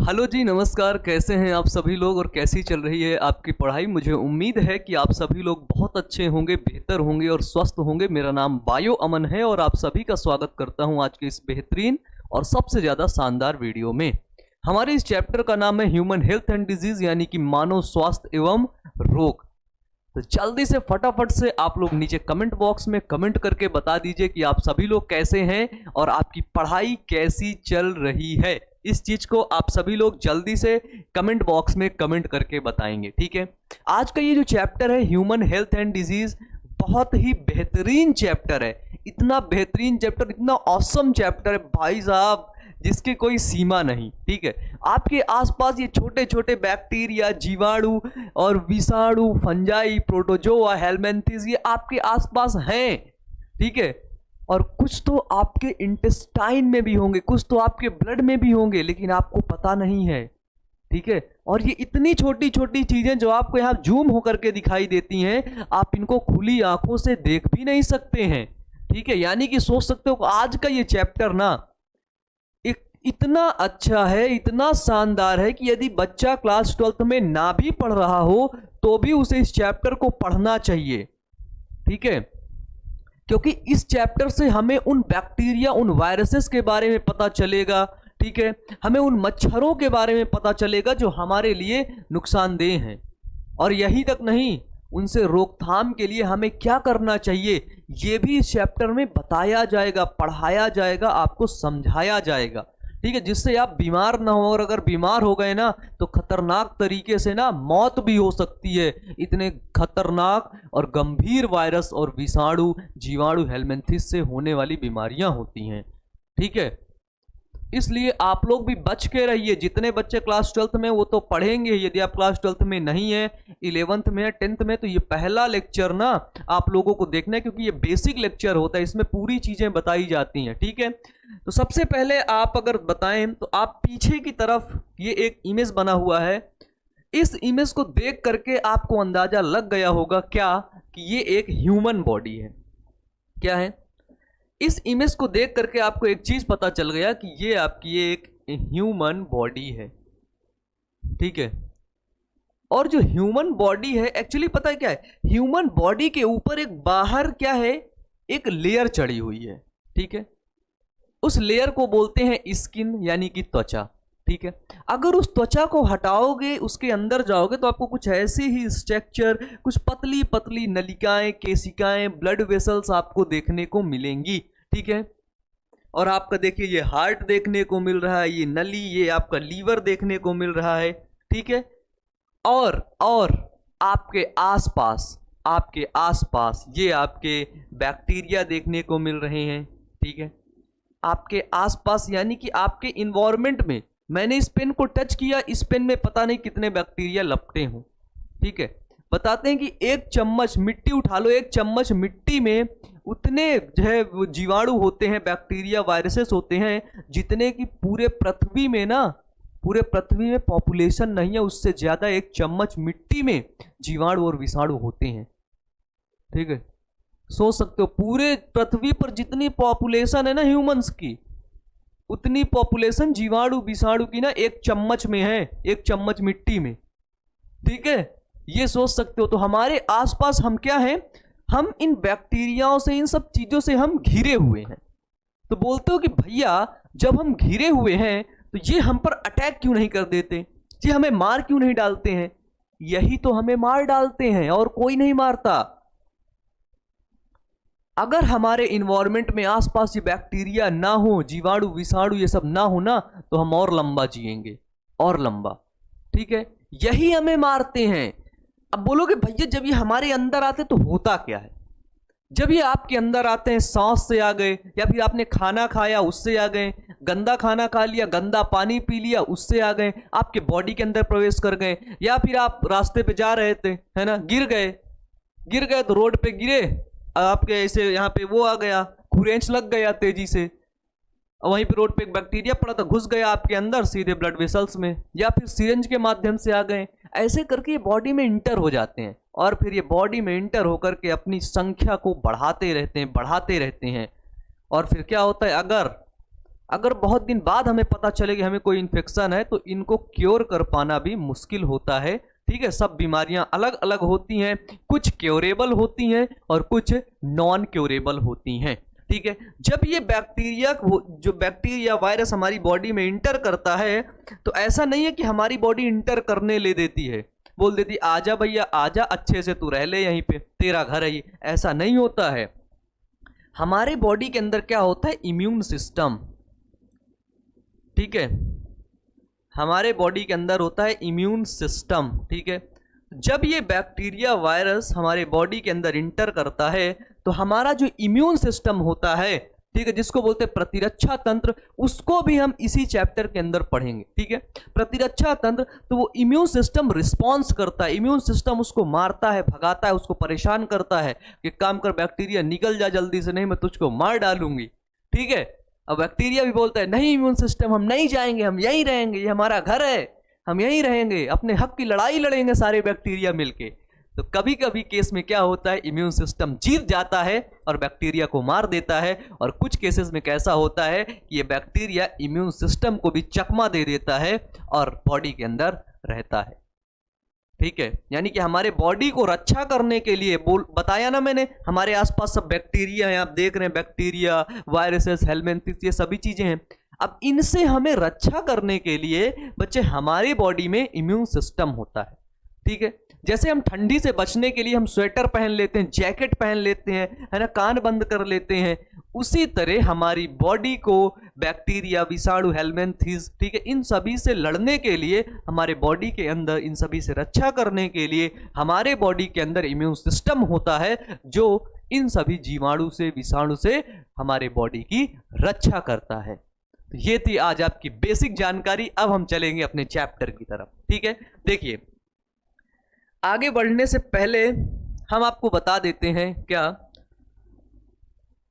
Hello जी, नमस्कार। कैसे हैं आप सभी लोग और कैसी चल रही है आपकी पढ़ाई। मुझे उम्मीद है कि आप सभी लोग बहुत अच्छे होंगे, बेहतर होंगे और स्वस्थ होंगे। मेरा नाम बायो अमन है और आप सभी का स्वागत करता हूं आज के इस बेहतरीन और सबसे ज़्यादा शानदार वीडियो में। हमारे इस चैप्टर का नाम है ह्यूमन हेल्थ एंड डिजीज़, यानी कि मानव स्वास्थ्य एवं रोग। तो जल्दी से फटाफट से आप लोग नीचे कमेंट बॉक्स में कमेंट करके बता दीजिए कि आप सभी लोग कैसे हैं और आपकी पढ़ाई कैसी चल रही है। इस चीज को आप सभी लोग जल्दी से कमेंट बॉक्स में कमेंट करके बताएंगे, ठीक है। आज का ये जो चैप्टर है ह्यूमन हेल्थ एंड डिजीज, बहुत ही बेहतरीन चैप्टर है। इतना बेहतरीन चैप्टर, इतना ऑसम चैप्टर है भाई साहब, जिसकी कोई सीमा नहीं, ठीक है। आपके आसपास ये छोटे छोटे बैक्टीरिया, जीवाणु और विषाणु, फंजाई, प्रोटोजोआ, हेलमिंथेस, ये आपके आसपास हैं, ठीक है। और कुछ तो आपके इंटेस्टाइन में भी होंगे, कुछ तो आपके ब्लड में भी होंगे, लेकिन आपको पता नहीं है, ठीक है। और ये इतनी छोटी छोटी चीजें जो आपको यहाँ जूम होकर के दिखाई देती हैं, आप इनको खुली आंखों से देख भी नहीं सकते हैं, ठीक है। यानी कि सोच सकते हो आज का ये चैप्टर ना इतना अच्छा है, इतना शानदार है कि यदि बच्चा क्लास 12th में ना भी पढ़ रहा हो तो भी उसे इस चैप्टर को पढ़ना चाहिए, ठीक है। क्योंकि इस चैप्टर से हमें उन बैक्टीरिया, उन वायरसेस के बारे में पता चलेगा, ठीक है। हमें उन मच्छरों के बारे में पता चलेगा जो हमारे लिए नुकसानदेह हैं। और यही तक नहीं, उनसे रोकथाम के लिए हमें क्या करना चाहिए ये भी इस चैप्टर में बताया जाएगा, पढ़ाया जाएगा, आपको समझाया जाएगा, ठीक है। जिससे आप बीमार ना हो, और अगर बीमार हो गए ना तो खतरनाक तरीके से ना मौत भी हो सकती है। इतने खतरनाक और गंभीर वायरस और विषाणु, जीवाणु, हेलमिंथेस से होने वाली बीमारियां होती हैं, ठीक है। इसलिए आप लोग भी बच के रहिए। जितने बच्चे क्लास 12th में वो तो पढ़ेंगे, यदि आप क्लास 12th में नहीं है, 11th में है, 10th में, तो ये पहला लेक्चर ना आप लोगों को देखना है, क्योंकि ये बेसिक लेक्चर होता है, इसमें पूरी चीजें बताई जाती हैं, ठीक है। तो सबसे पहले आप अगर बताएं तो आप पीछे की तरफ ये एक इमेज बना हुआ है, इस इमेज को देख करके आपको अंदाजा लग गया होगा क्या कि ये एक ह्यूमन बॉडी है। क्या है? इस इमेज को देख करके आपको एक चीज पता चल गया कि ये आपकी एक ह्यूमन बॉडी है, ठीक है। और जो ह्यूमन बॉडी है, एक्चुअली पता है क्या है, ह्यूमन बॉडी के ऊपर एक बाहर क्या है, एक लेयर चढ़ी हुई है, ठीक है। उस लेयर को बोलते हैं स्किन, यानी कि त्वचा, ठीक है। अगर उस त्वचा को हटाओगे, उसके अंदर जाओगे, तो आपको कुछ ऐसे ही स्ट्रक्चर, कुछ पतली पतली नलिकाएं, केशिकाएं, ब्लड वेसल्स आपको देखने को मिलेंगी, ठीक है। और आपका देखिए ये हार्ट देखने को मिल रहा है, ये नली, ये आपका लीवर देखने को मिल रहा है, ठीक है। और आपके आसपास ये आपके बैक्टीरिया देखने को मिल रहे हैं, ठीक है। आपके आसपास यानी कि आपके इन्वायरमेंट में, मैंने इस पेन को टच किया, इस पेन में पता नहीं कितने बैक्टीरिया लपटे हों, ठीक है। बताते हैं कि एक चम्मच मिट्टी उठा लो, एक चम्मच मिट्टी में उतने जो है जीवाणु होते हैं, बैक्टीरिया, वायरसेस होते हैं, जितने कि पूरे पृथ्वी में पॉपुलेशन नहीं है, उससे ज्यादा एक चम्मच मिट्टी में जीवाणु और विषाणु होते हैं, ठीक है। सोच सकते हो पूरे पृथ्वी पर जितनी पॉपुलेशन है ना ह्यूमंस की, उतनी पॉपुलेशन जीवाणु विषाणु की ना एक चम्मच में है, एक चम्मच मिट्टी में, ठीक है। ये सोच सकते हो। तो हमारे आसपास हम क्या हैं, हम इन बैक्टीरियाओं से, इन सब चीजों से हम घिरे हुए हैं। तो बोलते हो कि भैया जब हम घिरे हुए हैं तो ये हम पर अटैक क्यों नहीं कर देते, ये हमें मार क्यों नहीं डालते हैं? यही तो हमें मार डालते हैं और कोई नहीं मारता। अगर हमारे इन्वायरमेंट में आसपास ये बैक्टीरिया ना हो, जीवाणु विषाणु ये सब ना हो ना, तो हम और लंबा जिएंगे, और लंबा, ठीक है। यही हमें मारते हैं। अब बोलोगे भैया जब ये हमारे अंदर आते तो होता क्या है? जब ये आपके अंदर आते हैं, सांस से आ गए, या फिर आपने खाना खाया उससे आ गए, गंदा खाना खा लिया, गंदा पानी पी लिया उससे आ गए, आपके बॉडी के अंदर प्रवेश कर गए, या फिर आप रास्ते पे जा रहे थे, है ना, गिर गए तो रोड पे गिरे, आपके ऐसे यहाँ पे वो आ गया, खुरेंच लग गया तेजी से, वहीं पे रोड पे एक बैक्टीरिया पड़ा था, घुस गया आपके अंदर सीधे ब्लड वेसल्स में, या फिर सिरिंज के माध्यम से आ गए। ऐसे करके ये बॉडी में इंटर हो जाते हैं, और फिर ये बॉडी में इंटर होकर के अपनी संख्या को बढ़ाते रहते हैं, और फिर क्या होता है, अगर अगर बहुत दिन बाद हमें पता चले कि हमें कोई इन्फेक्शन है तो इनको क्योर कर पाना भी मुश्किल होता है। ठीक है, सब बीमारियां अलग अलग होती हैं, कुछ क्योरेबल होती हैं और कुछ नॉन क्योरेबल होती हैं। ठीक है, जब ये बैक्टीरिया जो बैक्टीरिया वायरस हमारी बॉडी में इंटर करता है तो ऐसा नहीं है कि हमारी बॉडी इंटर करने ले देती है, बोल देती आजा भैया आजा, अच्छे से तू रह ले यहीं पे, तेरा घर है ये, ऐसा नहीं होता है। हमारे बॉडी के अंदर क्या होता है, इम्यून सिस्टम। ठीक है, हमारे बॉडी के अंदर होता है इम्यून सिस्टम। ठीक है, जब ये बैक्टीरिया वायरस हमारे बॉडी के अंदर इंटर करता है तो हमारा जो इम्यून सिस्टम होता है, ठीक है, जिसको बोलते हैं प्रतिरक्षा तंत्र, उसको भी हम इसी चैप्टर के अंदर पढ़ेंगे। ठीक है, प्रतिरक्षा तंत्र, तो वो इम्यून सिस्टम रिस्पॉन्स करता है, इम्यून सिस्टम उसको मारता है, भगाता है, उसको परेशान करता है कि काम कर बैक्टीरिया, निकल जा जल्दी से, नहीं मैं तुझको मार डालूंगी। ठीक है, अब बैक्टीरिया भी बोलता है नहीं इम्यून सिस्टम, हम नहीं जाएंगे, हम यहीं रहेंगे, ये हमारा घर है, हम यहीं रहेंगे, अपने हक की लड़ाई लड़ेंगे सारे बैक्टीरिया मिलके। तो कभी कभी केस में क्या होता है, इम्यून सिस्टम जीत जाता है और बैक्टीरिया को मार देता है, और कुछ केसेस में कैसा होता है कि ये बैक्टीरिया इम्यून सिस्टम को भी चकमा दे देता है और बॉडी के अंदर रहता है। ठीक है, यानी कि हमारे बॉडी को रक्षा करने के लिए बताया ना मैंने, हमारे आसपास सब बैक्टीरिया हैं, आप देख रहे हैं बैक्टीरिया, वायरसेस, हेलमिंथ्स, ये सभी चीजें हैं। अब इनसे हमें रक्षा करने के लिए बच्चे हमारी बॉडी में इम्यून सिस्टम होता है। ठीक है, जैसे हम ठंडी से बचने के लिए हम स्वेटर पहन लेते हैं, जैकेट पहन लेते हैं, है ना, कान बंद कर लेते हैं, उसी तरह हमारी बॉडी को बैक्टीरिया, विषाणु, हेलमिंथ्स, ठीक है, इन सभी से लड़ने के लिए, हमारे बॉडी के अंदर इन सभी से रक्षा करने के लिए हमारे बॉडी के अंदर इम्यून सिस्टम होता है जो इन सभी जीवाणु से, विषाणु से हमारे बॉडी की रक्षा करता है। तो ये थी आज आपकी बेसिक जानकारी। अब हम चलेंगे अपने चैप्टर की तरफ। ठीक है, देखिए आगे बढ़ने से पहले हम आपको बता देते हैं, क्या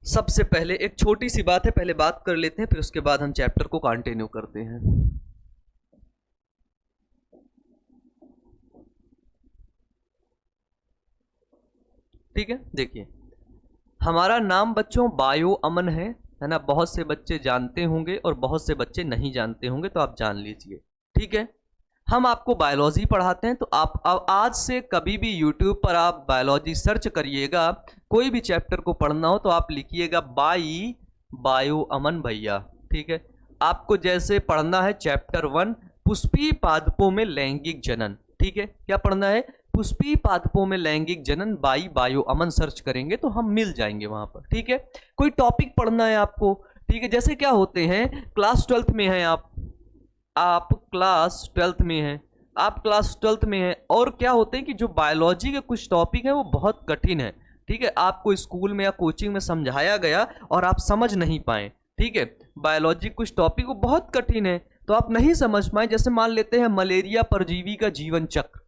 सबसे पहले एक छोटी सी बात है, पहले बात कर लेते हैं, फिर उसके बाद हम चैप्टर को कंटिन्यू करते हैं। ठीक है, देखिए हमारा नाम बच्चों बायो अमन है ना, बहुत से बच्चे जानते होंगे और बहुत से बच्चे नहीं जानते होंगे, तो आप जान लीजिए। ठीक है, हम आपको बायोलॉजी पढ़ाते हैं, तो आप आज से कभी भी यूट्यूब पर आप बायोलॉजी सर्च करिएगा, कोई भी चैप्टर को पढ़ना हो तो आप लिखिएगा बायो अमन भैया। ठीक है, आपको जैसे पढ़ना है चैप्टर 1 पुष्पी पादपों में लैंगिक जनन। ठीक है, क्या पढ़ना है, पुष्पी पादपों में लैंगिक जनन बायो अमन सर्च करेंगे तो हम मिल जाएंगे वहां पर। ठीक है, कोई टॉपिक पढ़ना है आपको, ठीक है, जैसे क्या होते हैं, क्लास 12th में हैं आप क्लास 12th में हैं, आप क्लास 12th में हैं, और क्या होते हैं कि जो बायोलॉजी के कुछ टॉपिक हैं वो बहुत कठिन है। ठीक है, आपको स्कूल में या कोचिंग में समझाया गया और आप समझ नहीं पाए। ठीक है, बायोलॉजी कुछ टॉपिक वो बहुत कठिन है तो आप नहीं समझ पाए, जैसे मान लेते हैं मलेरिया परजीवी का जीवन चक्र।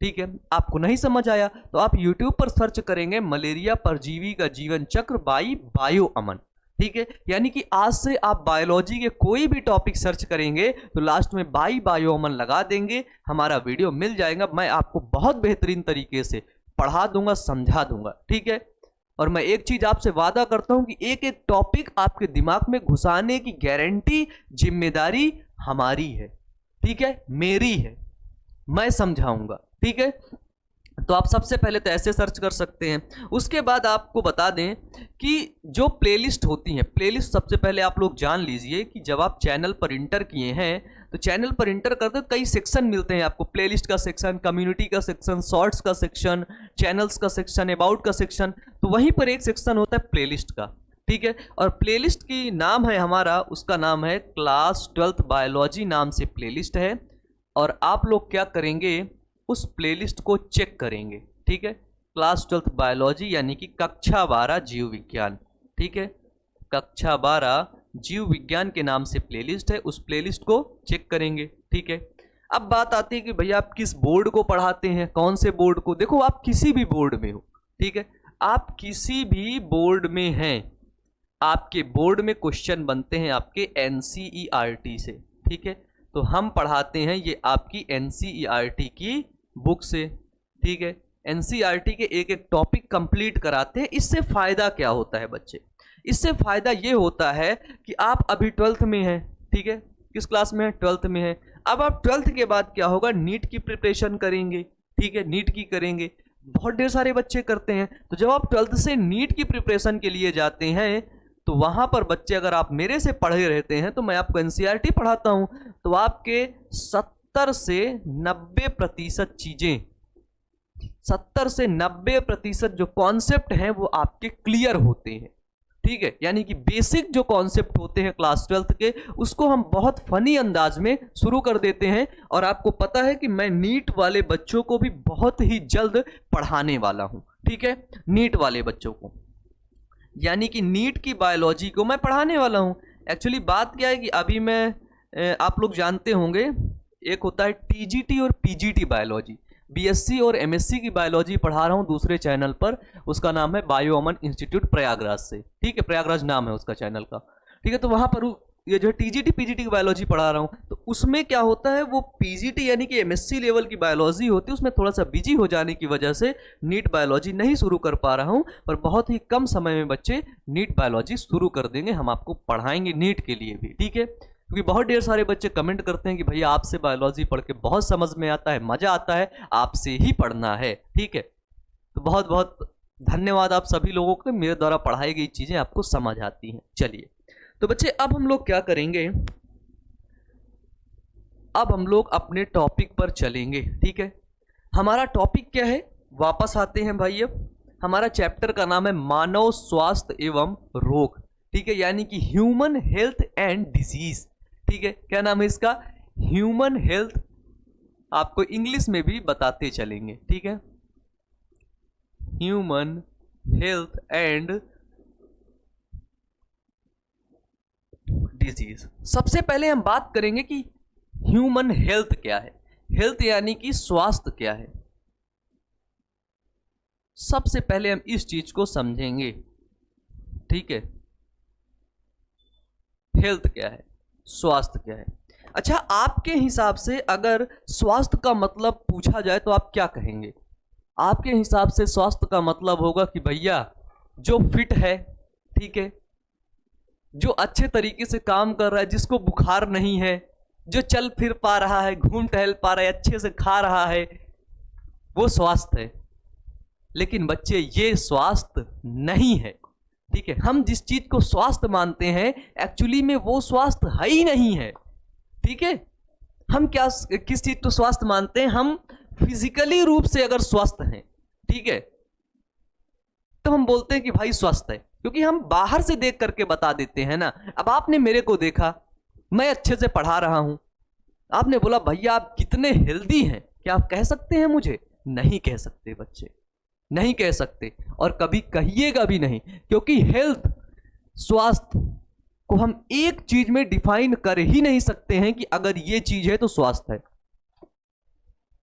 ठीक है, आपको नहीं समझ आया तो आप YouTube पर सर्च करेंगे मलेरिया परजीवी का जीवन चक्र बायो अमन। ठीक है, यानी कि आज से आप बायोलॉजी के कोई भी टॉपिक सर्च करेंगे तो लास्ट में बायो अमन लगा देंगे, हमारा वीडियो मिल जाएगा, मैं आपको बहुत बेहतरीन तरीके से पढ़ा दूंगा, समझा दूंगा। ठीक है, और मैं एक चीज आपसे वादा करता हूं कि एक एक टॉपिक आपके दिमाग में घुसाने की गारंटी, जिम्मेदारी हमारी है। ठीक है, मेरी है, मैं समझाऊंगा। ठीक है, तो आप सबसे पहले तो ऐसे सर्च कर सकते हैं। उसके बाद आपको बता दें कि जो प्लेलिस्ट होती हैं, प्लेलिस्ट सबसे पहले आप लोग जान लीजिए कि जब आप चैनल पर इंटर किए हैं तो चैनल पर इंटर करते तो कई सेक्शन मिलते हैं आपको, प्लेलिस्ट का सेक्शन, कम्युनिटी का सेक्शन, शॉर्ट्स का सेक्शन, चैनल्स का सेक्शन, अबाउट का सेक्शन, तो वहीं पर एक सेक्शन होता है प्लेलिस्ट का। ठीक है, और प्लेलिस्ट की नाम है हमारा, उसका नाम है क्लास 12th बायोलॉजी नाम से प्लेलिस्ट है, और आप लोग क्या करेंगे, उस प्लेलिस्ट को चेक करेंगे। ठीक है, क्लास 12th बायोलॉजी यानी कि कक्षा 12 जीव विज्ञान। ठीक है, कक्षा 12 जीव विज्ञान के नाम से प्लेलिस्ट है, उस प्लेलिस्ट को चेक करेंगे। ठीक है, अब बात आती है कि भैया आप किस बोर्ड को पढ़ाते हैं, कौन से बोर्ड को। देखो आप किसी भी बोर्ड में हो, ठीक है, आप किसी भी बोर्ड में हैं, आपके बोर्ड में क्वेश्चन बनते हैं आपके NCERT से। ठीक है, तो हम पढ़ाते हैं ये आपकी NCERT की बुक से। ठीक है, NCERT के एक एक टॉपिक कंप्लीट कराते हैं। इससे फायदा क्या होता है बच्चे, इससे फायदा ये होता है कि आप अभी 12th में हैं, ठीक है, किस क्लास में है, 12th में है। अब आप 12th के बाद क्या होगा, नीट की प्रिपरेशन करेंगे, ठीक है, नीट की करेंगे, बहुत ढेर सारे बच्चे करते हैं। तो जब आप 12th से नीट की प्रिपरेशन के लिए जाते हैं तो वहां पर बच्चे, अगर आप मेरे से पढ़े रहते हैं तो मैं आपको एनसीईआरटी पढ़ाता हूं, तो आपके 70 से 90% चीजें, 70 से 90% जो कॉन्सेप्ट हैं वो आपके क्लियर होते हैं, ठीक है। यानी कि बेसिक जो कॉन्सेप्ट होते हैं क्लास 12th के, उसको हम बहुत फनी अंदाज में शुरू कर देते हैं। और आपको पता है कि मैं नीट वाले बच्चों को भी बहुत ही जल्द पढ़ाने वाला हूं, ठीक है, नीट वाले बच्चों को, यानी कि नीट की बायोलॉजी को मैं पढ़ाने वाला हूं। एक्चुअली बात क्या है कि अभी मैं, आप लोग जानते होंगे, एक होता है टीजीटी और पीजीटी बायोलॉजी, बीएससी और एमएससी की बायोलॉजी पढ़ा रहा हूँ दूसरे चैनल पर, उसका नाम है बायो अमन इंस्टीट्यूट प्रयागराज से, ठीक है, प्रयागराज नाम है उसका चैनल का, ठीक है। तो वहाँ पर ये जो टीजीटी पीजीटी की बायोलॉजी पढ़ा रहा हूँ, तो उसमें क्या होता है, वो पीजीटी यानी कि एमएससी लेवल की बायोलॉजी होती है, उसमें थोड़ा सा बिजी हो जाने की वजह से नीट बायोलॉजी नहीं शुरू कर पा रहा हूँ, पर बहुत ही कम समय में बच्चे नीट बायोलॉजी शुरू कर देंगे, हम आपको पढ़ाएंगे नीट के लिए भी, ठीक है। क्योंकि बहुत ढेर सारे बच्चे कमेंट करते हैं कि भैया आपसे बायोलॉजी पढ़ के बहुत समझ में आता है, मजा आता है, आपसे ही पढ़ना है, ठीक है। तो बहुत बहुत धन्यवाद आप सभी लोगों को, मेरे द्वारा पढ़ाई गई चीजें आपको समझ आती हैं। चलिए तो बच्चे, अब हम लोग क्या करेंगे, अब हम लोग अपने टॉपिक पर चलेंगे, ठीक है। हमारा टॉपिक क्या है, वापस आते हैं भाई। अब हमारा चैप्टर का नाम है मानव स्वास्थ्य एवं रोग, ठीक है, यानी कि ह्यूमन हेल्थ एंड डिजीज, ठीक है। क्या नाम है इसका, ह्यूमन हेल्थ, आपको इंग्लिश में भी बताते चलेंगे, ठीक है, ह्यूमन हेल्थ एंड डिजीज। सबसे पहले हम बात करेंगे कि ह्यूमन हेल्थ क्या है, हेल्थ यानी कि स्वास्थ्य क्या है। सबसे पहले हम इस चीज को समझेंगे, ठीक है, हेल्थ क्या है, स्वास्थ्य क्या है। अच्छा, आपके हिसाब से अगर स्वास्थ्य का मतलब पूछा जाए तो आप क्या कहेंगे? आपके हिसाब से स्वास्थ्य का मतलब होगा कि भैया जो फिट है, ठीक है, जो अच्छे तरीके से काम कर रहा है, जिसको बुखार नहीं है, जो चल फिर पा रहा है, घूम टहल पा रहा है, अच्छे से खा रहा है, वो स्वास्थ्य है। लेकिन बच्चे, ये स्वास्थ्य नहीं है, ठीक है। हम जिस चीज को स्वास्थ्य मानते हैं, एक्चुअली में वो स्वास्थ्य है ही नहीं है, ठीक है। हम क्या, किस चीज को स्वास्थ्य मानते हैं, हम फिजिकली रूप से अगर स्वस्थ हैं, ठीक है, तो हम बोलते हैं कि भाई स्वस्थ है, क्योंकि हम बाहर से देख करके बता देते हैं ना। अब आपने मेरे को देखा, मैं अच्छे से पढ़ा रहा हूं, आपने बोला भैया आप कितने हेल्दी हैं, क्या आप कह सकते हैं मुझे? नहीं कह सकते बच्चे, नहीं कह सकते, और कभी कहिएगा भी नहीं, क्योंकि हेल्थ, स्वास्थ्य को हम एक चीज में डिफाइन कर ही नहीं सकते हैं कि अगर ये चीज है तो स्वास्थ्य है,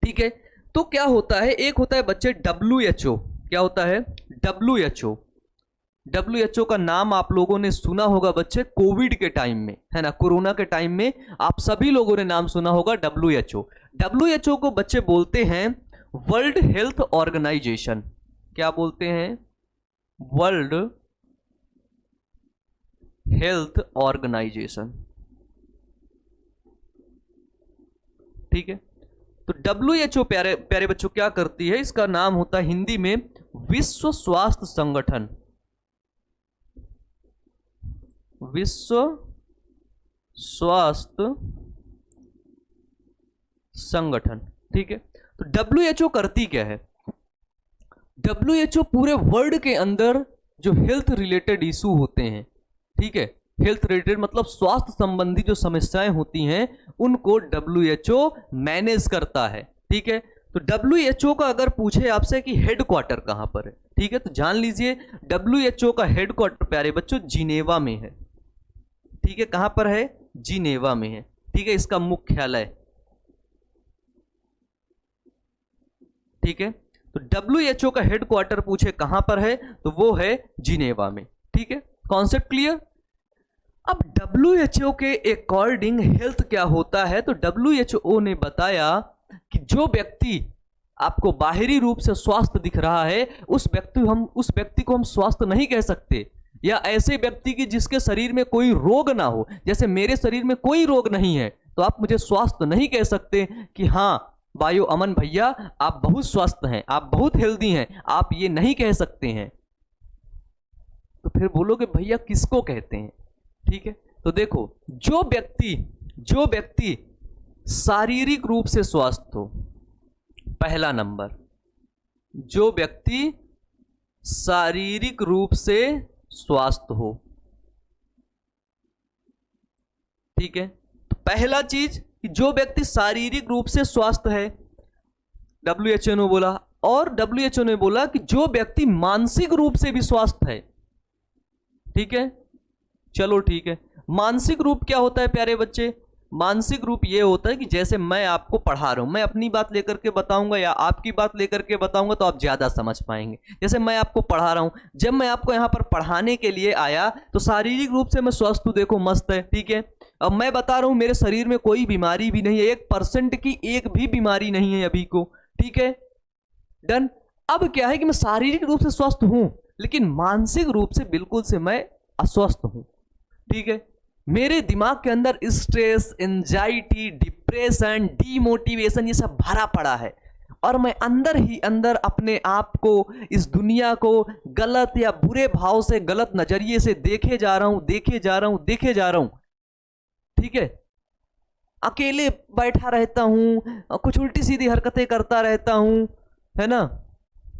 ठीक है। तो क्या होता है, एक होता है बच्चे WHO, क्या होता है WHO। WHO का नाम आप लोगों ने सुना होगा बच्चे, कोविड के टाइम में, है ना, कोरोना के टाइम में आप सभी लोगों ने नाम सुना होगा WHO। WHO को बच्चे बोलते हैं वर्ल्ड हेल्थ ऑर्गेनाइजेशन। क्या बोलते हैं? वर्ल्ड हेल्थ ऑर्गेनाइजेशन, ठीक है। तो WHO प्यारे प्यारे बच्चों क्या करती है, इसका नाम होता है हिंदी में विश्व स्वास्थ्य संगठन, विश्व स्वास्थ्य संगठन, ठीक है। तो WHO करती क्या है? WHO पूरे वर्ल्ड के अंदर जो हेल्थ रिलेटेड इशू होते हैं, ठीक है, हेल्थ रिलेटेड मतलब स्वास्थ्य संबंधी जो समस्याएं होती हैं, उनको WHO मैनेज करता है, ठीक है। तो WHO का अगर पूछे आपसे कि हेडक्वार्टर कहां पर है, ठीक है, तो जान लीजिए WHO का हेडक्वार्टर प्यारे बच्चों जिनेवा में है, ठीक है। कहां पर है? जिनेवा में है, ठीक है, इसका मुख्यालय, ठीक है। तो WHO का हेडक्वार्टर पूछे कहां पर है, तो वो है जिनेवा में, ठीक है। Concept clear? अब WHO के अकॉर्डिंग हेल्थ क्या होता है, तो WHO ने बताया कि जो व्यक्ति आपको बाहरी रूप से स्वास्थ्य दिख रहा है, उस व्यक्ति को हम स्वास्थ्य नहीं कह सकते। या ऐसे व्यक्ति की जिसके शरीर में कोई रोग ना हो, जैसे मेरे शरीर में कोई रोग नहीं है, तो आप मुझे स्वस्थ नहीं कह सकते कि हाँ बायो अमन भैया आप बहुत स्वस्थ हैं, आप बहुत हेल्दी हैं, आप ये नहीं कह सकते हैं। तो फिर बोलोगे भैया किसको कहते हैं? ठीक है, तो देखो, जो व्यक्ति शारीरिक रूप से स्वस्थ हो, पहला नंबर, जो व्यक्ति शारीरिक रूप से स्वस्थ हो, ठीक है। तो पहला चीज कि जो व्यक्ति शारीरिक रूप से स्वस्थ है, WHO ने बोला, और WHO ने बोला कि जो व्यक्ति मानसिक रूप से भी स्वस्थ है, ठीक है। चलो ठीक है, मानसिक रूप क्या होता है प्यारे बच्चे? मानसिक रूप ये होता है कि जैसे मैं आपको पढ़ा रहा हूं, मैं अपनी बात लेकर के बताऊंगा या आपकी बात लेकर के बताऊंगा तो आप ज्यादा समझ पाएंगे। जैसे मैं आपको पढ़ा रहा हूं, जब मैं आपको यहां पर पढ़ाने के लिए आया तो शारीरिक रूप से मैं स्वस्थ हूं, देखो मस्त है, ठीक है। अब मैं बता रहा हूं मेरे शरीर में कोई बीमारी भी नहीं है, 1% की एक भी बीमारी नहीं है अभी को, ठीक है, डन। अब क्या है कि मैं शारीरिक रूप से स्वस्थ हूं, लेकिन मानसिक रूप से बिल्कुल से मैं अस्वस्थ हूं, ठीक है। मेरे दिमाग के अंदर स्ट्रेस, एंजाइटी, डिप्रेशन, डीमोटिवेशन ये सब भरा पड़ा है, और मैं अंदर ही अंदर अपने आप को, इस दुनिया को गलत या बुरे भाव से, गलत नजरिए से देखे जा रहा हूं, ठीक है। अकेले बैठा रहता हूं, कुछ उल्टी सीधी हरकतें करता रहता हूं, है ना।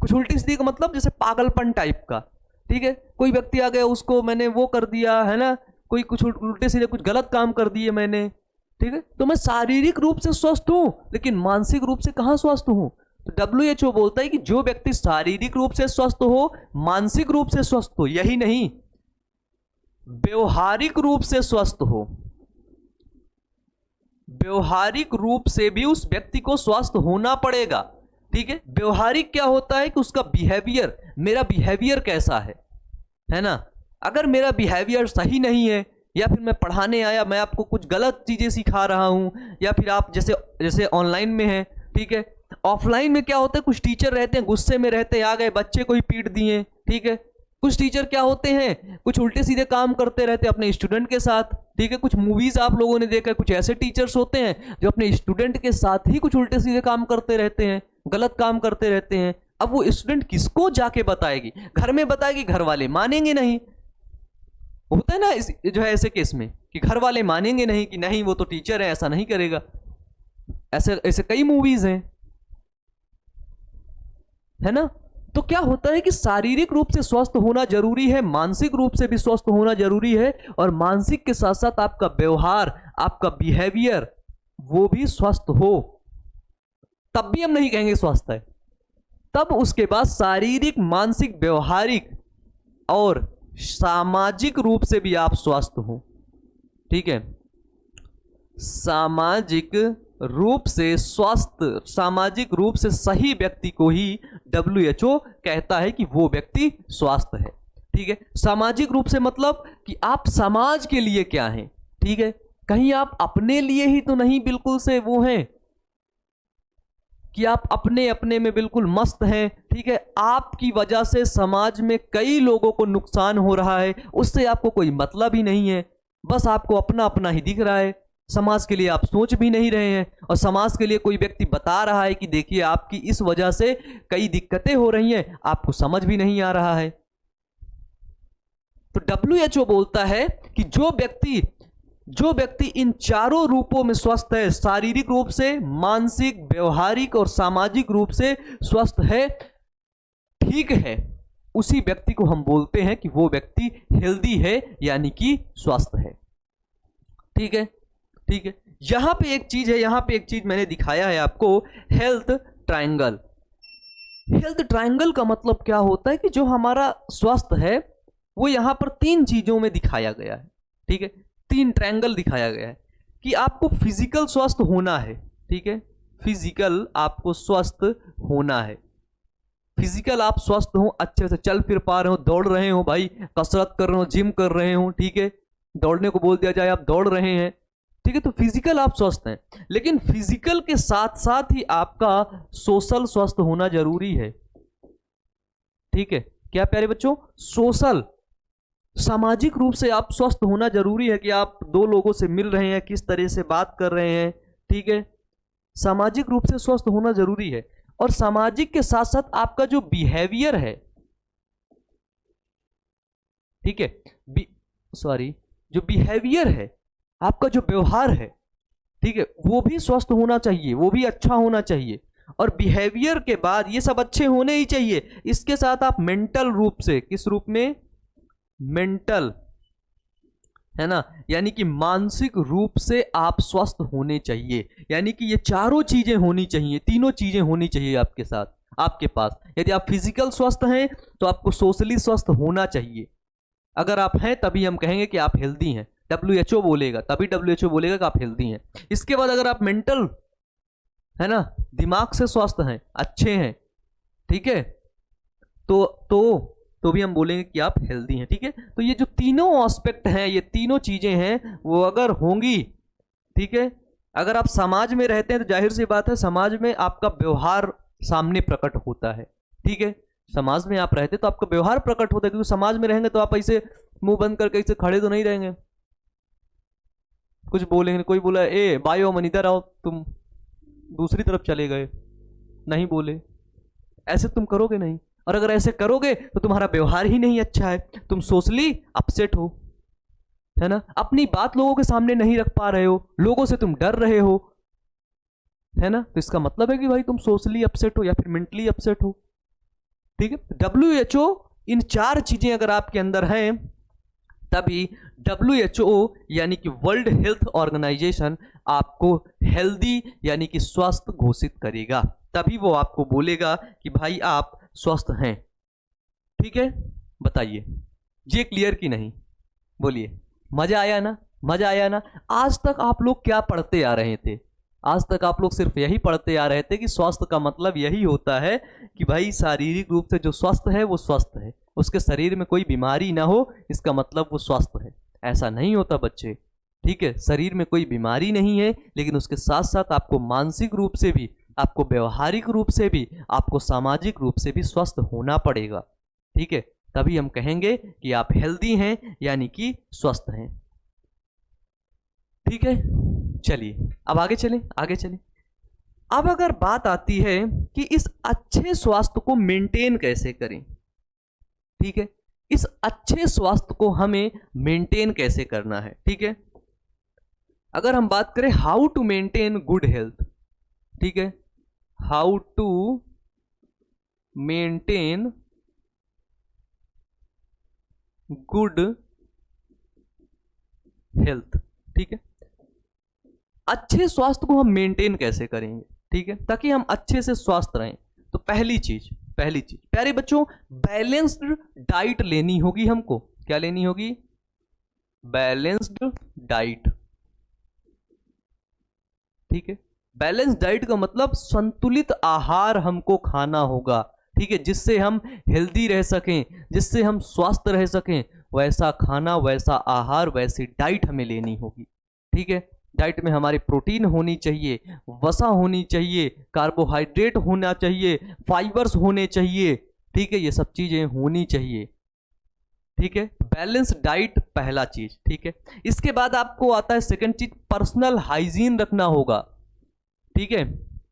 कुछ उल्टी सीधी का मतलब जैसे पागलपन टाइप का, ठीक है। कोई व्यक्ति आ गया, उसको मैंने वो कर दिया, है ना, कोई कुछ उल्टे सीधे कुछ गलत काम कर दिए मैंने, ठीक है। तो मैं शारीरिक रूप से स्वस्थ हूं, लेकिन मानसिक रूप से कहां स्वस्थ हूं? तो WHO बोलता है कि जो व्यक्ति शारीरिक रूप से स्वस्थ हो, मानसिक रूप से स्वस्थ हो, यही नहीं, व्यवहारिक रूप से स्वस्थ हो, व्यवहारिक रूप से भी उस व्यक्ति को स्वस्थ होना पड़ेगा, ठीक है। व्यवहारिक क्या होता है कि उसका बिहेवियर, मेरा बिहेवियर कैसा है ना। अगर मेरा बिहेवियर सही नहीं है, या फिर मैं पढ़ाने आया, मैं आपको कुछ गलत चीजें सिखा रहा हूं, या फिर आप जैसे ऑनलाइन में है, ठीक है। ऑफलाइन में क्या होता है, कुछ टीचर रहते हैं गुस्से में रहते हैं, आ गए बच्चे को ही पीट दिए, ठीक है। कुछ टीचर क्या होते हैं, कुछ उल्टे सीधे काम करते रहते हैं अपने स्टूडेंट के साथ, ठीक है। कुछ मूवीज आप लोगों ने देखा है, कुछ ऐसे टीचर्स होते हैं जो अपने स्टूडेंट के साथ ही कुछ उल्टे सीधे काम करते रहते हैं, गलत काम करते रहते हैं। अब वो स्टूडेंट किसको जाके बताएगी? घर में बताएगी, घर वाले मानेंगे नहीं, होता है ना जो है ऐसे केस में कि घर वाले मानेंगे नहीं कि नहीं वो तो टीचर है, ऐसा नहीं करेगा। ऐसे ऐसे कई मूवीज हैं, है ना। तो क्या होता है कि शारीरिक रूप से स्वस्थ होना जरूरी है, मानसिक रूप से भी स्वस्थ होना जरूरी है, और मानसिक के साथ साथ आपका व्यवहार, आपका बिहेवियर वो भी स्वस्थ हो, तब भी हम नहीं कहेंगे स्वस्थ है। तब उसके बाद शारीरिक, मानसिक, व्यवहारिक और सामाजिक रूप से भी आप स्वस्थ हो, ठीक है। सामाजिक रूप से स्वस्थ, सामाजिक रूप से सही व्यक्ति को ही WHO कहता है कि वो व्यक्ति स्वस्थ है, ठीक है। सामाजिक रूप से मतलब कि आप समाज के लिए क्या हैं, ठीक है। कहीं आप अपने लिए ही तो नहीं बिल्कुल से वो हैं कि आप अपने अपने में बिल्कुल मस्त हैं, ठीक है। आपकी वजह से समाज में कई लोगों को नुकसान हो रहा है, उससे आपको कोई मतलब ही नहीं है, बस आपको अपना अपना ही दिख रहा है, समाज के लिए आप सोच भी नहीं रहे हैं। और समाज के लिए कोई व्यक्ति बता रहा है कि देखिए आपकी इस वजह से कई दिक्कतें हो रही हैं, आपको समझ भी नहीं आ रहा है। तो WHO बोलता है कि जो व्यक्ति इन चारों रूपों में स्वस्थ है, शारीरिक रूप से, मानसिक, व्यवहारिक और सामाजिक रूप से स्वस्थ है, ठीक है, उसी व्यक्ति को हम बोलते हैं कि वो व्यक्ति हेल्दी है, यानी कि स्वस्थ है, ठीक है, ठीक है। यहां पे एक चीज है, यहां पे एक चीज मैंने दिखाया है आपको, हेल्थ ट्रायंगल। हेल्थ ट्रायंगल का मतलब क्या होता है कि जो हमारा स्वस्थ है वो यहां पर 3 चीजों में दिखाया गया है, ठीक है। 3 ट्रायंगल दिखाया गया है कि आपको फिजिकल स्वस्थ होना है, ठीक है। फिजिकल आपको स्वस्थ होना है, फिजिकल आप स्वस्थ हो, अच्छे से चल फिर पा रहे हो, दौड़ रहे हो भाई, कसरत कर रहे हो, जिम कर रहे हो, ठीक है। दौड़ने को बोल दिया जाए आप दौड़ रहे हैं, ठीक है, तो फिजिकल आप स्वस्थ हैं। लेकिन फिजिकल के साथ साथ ही आपका सोशल स्वस्थ होना जरूरी है, ठीक है। क्या प्यारे बच्चों? सोशल, सामाजिक रूप से आप स्वस्थ होना जरूरी है कि आप दो लोगों से मिल रहे हैं, किस तरह से बात कर रहे हैं, ठीक है। सामाजिक रूप से स्वस्थ होना जरूरी है। और सामाजिक के साथ साथ आपका जो बिहेवियर है, ठीक है, सॉरी, जो बिहेवियर है, आपका जो व्यवहार है, ठीक है, वो भी स्वस्थ होना चाहिए, वो भी अच्छा होना चाहिए। और बिहेवियर के बाद ये सब अच्छे होने ही चाहिए। इसके साथ आप मेंटल रूप से, किस रूप में, मेंटल, है ना, यानी कि मानसिक रूप से आप स्वस्थ होने चाहिए। यानी कि ये चारों चीजें होनी चाहिए, तीनों चीजें होनी चाहिए आपके साथ, आपके पास। यदि आप फिजिकल स्वस्थ हैं तो आपको सोशली स्वस्थ होना चाहिए। अगर आप हैं तभी हम कहेंगे कि आप हेल्दी हैं। WHO बोलेगा, तभी WHO बोलेगा कि आप हेल्दी हैं। इसके बाद अगर आप मेंटल, है ना, दिमाग से स्वस्थ हैं, अच्छे हैं, ठीक है, तो भी हम बोलेंगे कि आप हेल्दी हैं, ठीक है। तो ये जो तीनों एस्पेक्ट हैं, ये तीनों चीजें हैं, वो अगर होंगी, ठीक है, अगर आप समाज में रहते हैं तो जाहिर सी बात है समाज में आपका व्यवहार सामने प्रकट होता है, ठीक है। समाज में आप रहते तो आपका व्यवहार प्रकट होता है, क्योंकि समाज में रहेंगे तो आप ऐसे मुंह बंद करके ऐसे खड़े तो नहीं रहेंगे, कुछ बोलेंगे। कोई बोला ए बायो अमन इधर आओ, तुम दूसरी तरफ चले गए, नहीं बोले, ऐसे तुम करोगे नहीं। और अगर ऐसे करोगे तो तुम्हारा व्यवहार ही नहीं अच्छा है, तुम सोशली अपसेट हो, है ना, अपनी बात लोगों के सामने नहीं रख पा रहे हो, लोगों से तुम डर रहे हो, है ना। तो इसका मतलब है कि भाई तुम सोशली अपसेट हो या फिर मेंटली अपसेट हो, ठीक है। WHO, इन चार चीजें अगर आपके अंदर हैं तभी WHO यानी कि वर्ल्ड हेल्थ ऑर्गेनाइजेशन आपको हेल्दी यानी कि स्वस्थ घोषित करेगा। तभी वो आपको बोलेगा कि भाई आप स्वस्थ हैं, ठीक है। बताइए, ये क्लियर कि नहीं, बोलिए। मजा आया ना, मजा आया ना। आज तक आप लोग क्या पढ़ते आ रहे थे? आज तक आप लोग सिर्फ यही पढ़ते आ रहे थे कि स्वास्थ्य का मतलब यही होता है कि भाई शारीरिक रूप से जो स्वस्थ है वो स्वस्थ है, उसके शरीर में कोई बीमारी ना हो, इसका मतलब वो स्वस्थ है। ऐसा नहीं होता बच्चे, ठीक है। शरीर में कोई बीमारी नहीं है, लेकिन उसके साथ साथ आपको मानसिक रूप से भी, आपको व्यवहारिक रूप से भी, आपको सामाजिक रूप से भी स्वस्थ होना पड़ेगा, ठीक है। तभी हम कहेंगे कि आप हेल्दी हैं यानी कि स्वस्थ हैं, ठीक है। चलिए अब आगे चलें, आगे चलें। अब अगर बात आती है कि इस अच्छे स्वास्थ्य को मेंटेन कैसे करें, ठीक है, इस अच्छे स्वास्थ्य को हमें मेंटेन कैसे करना है, ठीक है। अगर हम बात करें how to maintain good health, ठीक है, how to maintain good health, ठीक है। अच्छे स्वास्थ्य को हम मेंटेन कैसे करेंगे, ठीक है, ताकि हम अच्छे से स्वस्थ रहें। तो पहली चीज प्यारे बच्चों, बैलेंस्ड डाइट लेनी होगी हमको। क्या लेनी होगी? बैलेंस्ड डाइट, ठीक है। बैलेंस डाइट का मतलब संतुलित आहार हमको खाना होगा, ठीक है, जिससे हम हेल्दी रह सकें, जिससे हम स्वस्थ रह सकें। वैसा खाना, वैसा आहार, वैसी डाइट हमें लेनी होगी, ठीक है। डाइट में हमारे प्रोटीन होनी चाहिए, वसा होनी चाहिए, कार्बोहाइड्रेट होना चाहिए, फाइबर्स होने चाहिए, ठीक है, ये सब चीजें होनी चाहिए, ठीक है। बैलेंस डाइट पहला चीज, ठीक है। इसके बाद आपको आता है सेकंड चीज, पर्सनल हाइजीन रखना होगा, ठीक है,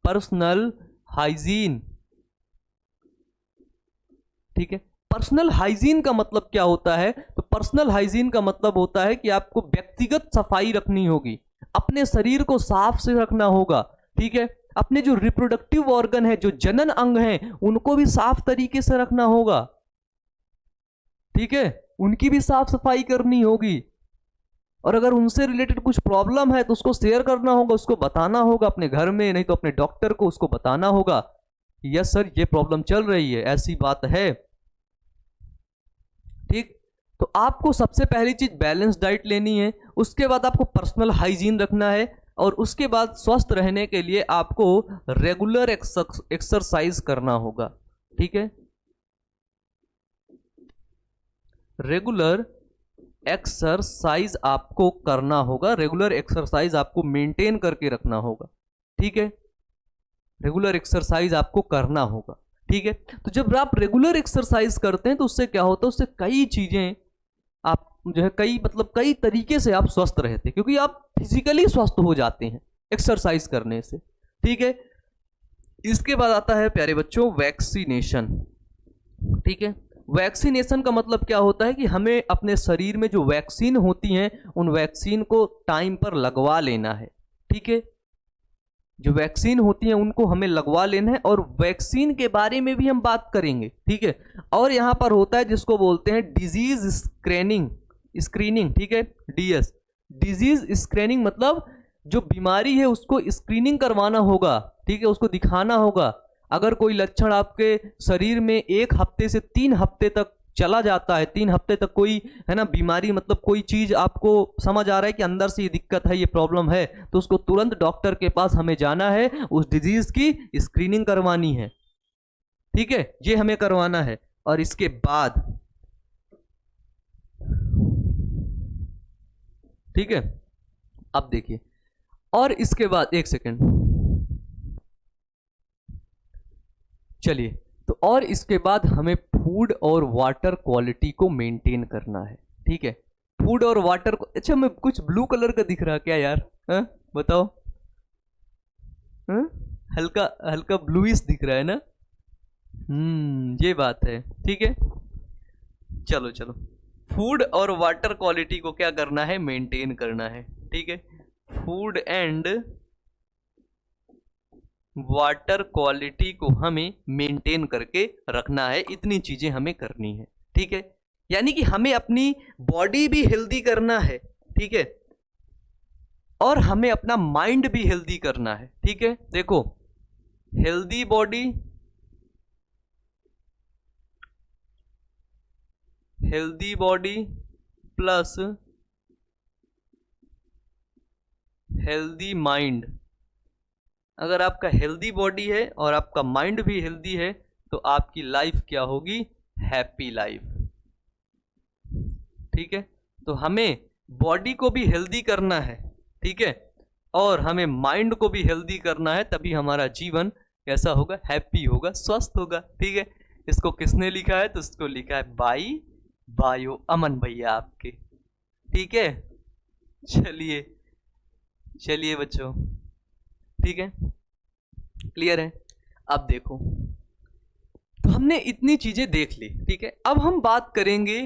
पर्सनल हाइजीन, ठीक है। पर्सनल हाइजीन का मतलब क्या होता है? तो पर्सनल हाइजीन का मतलब होता है कि आपको व्यक्तिगत सफाई रखनी होगी, अपने शरीर को साफ से रखना होगा, ठीक है। अपने जो रिप्रोडक्टिव ऑर्गन है, जो जनन अंग हैं, उनको भी साफ तरीके से रखना होगा, ठीक है, उनकी भी साफ सफाई करनी होगी। और अगर उनसे रिलेटेड कुछ प्रॉब्लम है तो उसको शेयर करना होगा, उसको बताना होगा अपने घर में, नहीं तो अपने डॉक्टर को उसको बताना होगा, यस सर ये प्रॉब्लम चल रही है, ऐसी बात है, ठीक। तो आपको सबसे पहली चीज बैलेंस डाइट लेनी है, उसके बाद आपको पर्सनल हाइजीन रखना है, और उसके बाद स्वस्थ रहने के लिए आपको रेगुलर एक्सरसाइज करना होगा, ठीक है। रेगुलर एक्सरसाइज आपको करना होगा, रेगुलर एक्सरसाइज आपको मेंटेन करके रखना होगा, ठीक है। रेगुलर एक्सरसाइज आपको करना होगा, ठीक है। तो जब आप रेगुलर एक्सरसाइज करते हैं तो उससे क्या होता है, उससे कई चीजें आप जो है कई तरीके से आप स्वस्थ रहते हैं, क्योंकि आप फिजिकली स्वस्थ हो जाते हैं एक्सरसाइज करने से। ठीक है, इसके बाद आता है प्यारे बच्चों वैक्सीनेशन। ठीक है, वैक्सीनेशन का मतलब क्या होता है कि हमें अपने शरीर में जो वैक्सीन होती हैं उन वैक्सीन को टाइम पर लगवा लेना है। ठीक है, जो वैक्सीन होती हैं उनको हमें लगवा लेना है, और वैक्सीन के बारे में भी हम बात करेंगे। ठीक है, और यहां पर होता है जिसको बोलते हैं डिजीज स्क्रीनिंग। ठीक है, डीएस, डिजीज स्क्रीनिंग मतलब जो बीमारी है उसको स्क्रीनिंग करवाना होगा। ठीक है, उसको दिखाना होगा। अगर कोई लक्षण आपके शरीर में 1 हफ्ते से 3 हफ्ते तक चला जाता है, 3 हफ्ते तक कोई है ना बीमारी, मतलब कोई चीज आपको समझ आ रहा है कि अंदर से ये दिक्कत है, ये प्रॉब्लम है, तो उसको तुरंत डॉक्टर के पास हमें जाना है, उस डिजीज की स्क्रीनिंग करवानी है। ठीक है, ये हमें करवाना है। और इसके बाद ठीक है, अब देखिए, और इसके बाद एक सेकेंड, चलिए, तो और इसके बाद हमें फूड और वाटर क्वालिटी को मेंटेन करना है। ठीक है, फूड और वाटर को, अच्छा मैं कुछ ब्लू कलर का दिख रहा क्या यार? हाँ बताओ, हाँ हल्का हल्का ब्लूइश दिख रहा है ना? ये बात है। ठीक है, चलो चलो, फूड और वाटर क्वालिटी को क्या करना है? मेंटेन करना है। ठीक है, फूड एंड वाटर क्वालिटी को हमें मेंटेन करके रखना है, इतनी चीजें हमें करनी है। ठीक है, यानी कि हमें अपनी बॉडी भी हेल्दी करना है। ठीक है, और हमें अपना माइंड भी हेल्दी करना है। ठीक है, देखो, healthy body, healthy body plus healthy mind. अगर आपका हेल्दी बॉडी है और आपका माइंड भी हेल्दी है तो आपकी लाइफ क्या होगी? Happy life. ठीक है, तो हमें बॉडी को भी हेल्दी करना है। ठीक है, और हमें माइंड को भी हेल्दी करना है, तभी हमारा जीवन कैसा होगा? हैप्पी होगा, स्वस्थ होगा। ठीक है, इसको किसने लिखा है? तो इसको लिखा है बायो अमन भैया आपके। ठीक है, चलिए चलिए बच्चों, ठीक है, क्लियर है? अब देखो, तो हमने इतनी चीजें देख ली। ठीक है, अब हम बात करेंगे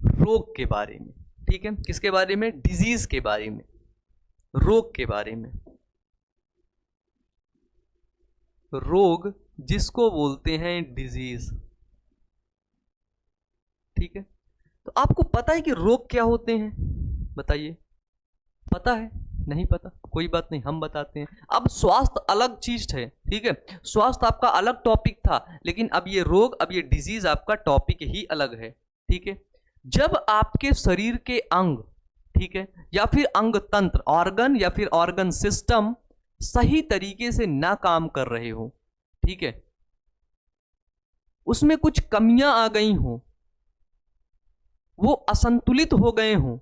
रोग के बारे में। ठीक है, किसके बारे में? डिजीज के बारे में, रोग के बारे में। रोग जिसको बोलते हैं डिजीज। ठीक है, तो आपको पता है कि रोग क्या होते हैं? बताइए, पता है? नहीं पता, कोई बात नहीं, हम बताते हैं। अब स्वास्थ्य अलग चीज है। ठीक है, स्वास्थ्य आपका अलग टॉपिक था, लेकिन अब ये रोग, अब ये डिजीज आपका टॉपिक ही अलग है। ठीक है, जब आपके शरीर के अंग, ठीक है, या फिर अंग तंत्र, ऑर्गन या फिर ऑर्गन सिस्टम सही तरीके से ना काम कर रहे हो, ठीक है, उसमें कुछ कमियां आ गई हो, वो असंतुलित हो गए हों,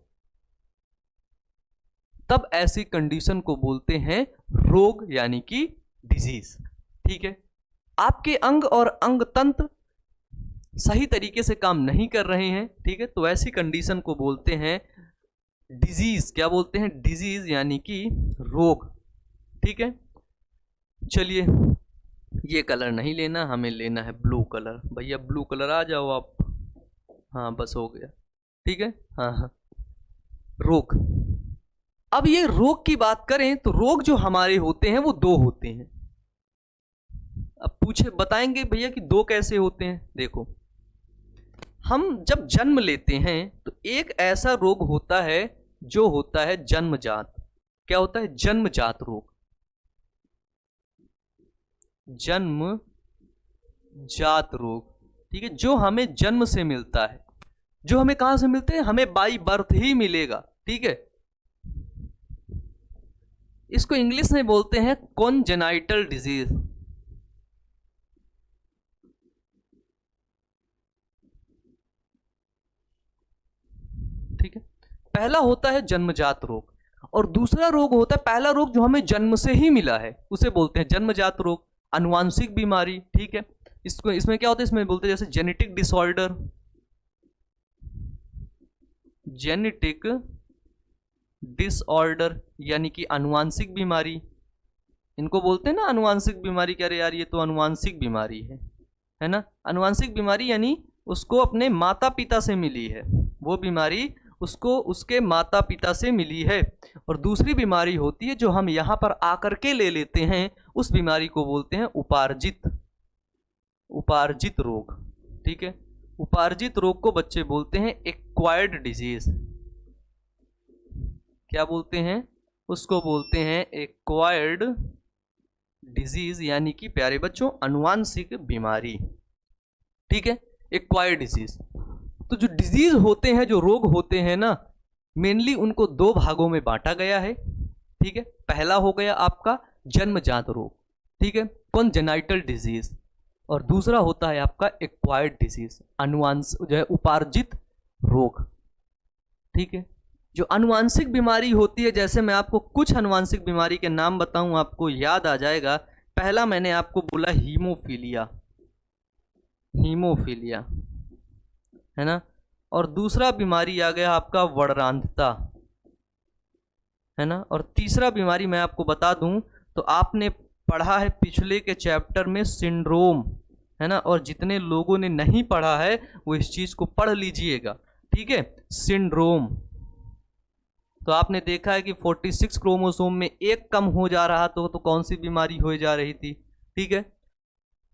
तब ऐसी कंडीशन को बोलते हैं रोग, यानी कि डिजीज। ठीक है, आपके अंग और अंग तंत्र सही तरीके से काम नहीं कर रहे हैं, ठीक है, तो ऐसी कंडीशन को बोलते हैं डिजीज। क्या बोलते हैं? डिजीज, यानी कि रोग। ठीक है, चलिए, ये कलर नहीं लेना, हमें लेना है ब्लू कलर। भैया ब्लू कलर आ जाओ आप। हाँ बस हो गया। ठीक है, हाँ हाँ, रोग। अब ये रोग की बात करें तो रोग जो हमारे होते हैं वो 2 होते हैं। अब पूछे बताएंगे भैया कि 2 कैसे होते हैं? देखो, हम जब जन्म लेते हैं तो एक ऐसा रोग होता है जो होता है जन्मजात। क्या होता है? जन्मजात रोग। जन्मजात रोग, ठीक है, जो हमें जन्म से मिलता है। जो हमें कहां से मिलते हैं? हमें बाई बर्थ ही मिलेगा। ठीक है, इसको इंग्लिश में बोलते हैं कॉन्जेनाइटल डिजीज। ठीक है, पहला होता है जन्मजात रोग, और दूसरा रोग होता है, पहला रोग जो हमें जन्म से ही मिला है उसे बोलते हैं जन्मजात रोग, आनुवांशिक बीमारी। ठीक है, इसको इसमें क्या होता है? इसमें बोलते हैं जैसे जेनेटिक डिसऑर्डर, जेनेटिक डिसऑर्डर यानी कि आनुवांशिक बीमारी, इनको बोलते हैं ना आनुवांशिक बीमारी। कह रहे यार ये तो आनुवांशिक बीमारी है ना। आनुवांशिक बीमारी यानी उसको अपने माता पिता से मिली है, वो बीमारी उसको उसके माता पिता से मिली है। और दूसरी बीमारी होती है जो हम यहाँ पर आकर के ले लेते हैं, उस बीमारी को बोलते हैं उपार्जित रोग। ठीक है, उपार्जित रोग को बच्चे बोलते हैं एक्वायर्ड डिजीज। क्या बोलते हैं? उसको बोलते हैं एक्वायर्ड डिजीज, यानी कि प्यारे बच्चों आनुवांशिक बीमारी। ठीक है, एक्वायर्ड डिजीज। तो जो डिजीज होते हैं, जो रोग होते हैं ना, मेनली उनको दो भागों में बांटा गया है। ठीक है, पहला हो गया आपका जन्मजात रोग, ठीक है, कॉन्जेनाइटल डिजीज, और दूसरा होता है आपका एक्वायर्ड डिजीज, आनुवांशिक जो है उपार्जित रोग। ठीक है, जो आनुवांशिक बीमारी होती है, जैसे मैं आपको कुछ आनुवांशिक बीमारी के नाम बताऊं, आपको याद आ जाएगा। पहला मैंने आपको बोला हीमोफीलिया है ना, और दूसरा बीमारी आ गया आपका वर्णांधता है ना, और तीसरा बीमारी मैं आपको बता दूं तो आपने पढ़ा है पिछले के चैप्टर में सिंड्रोम है ना, और जितने लोगों ने नहीं पढ़ा है वो इस चीज को पढ़ लीजिएगा। ठीक है, सिंड्रोम। तो आपने देखा है कि 46 क्रोमोसोम में एक कम हो जा रहा तो कौन सी बीमारी हो जा रही थी। ठीक है,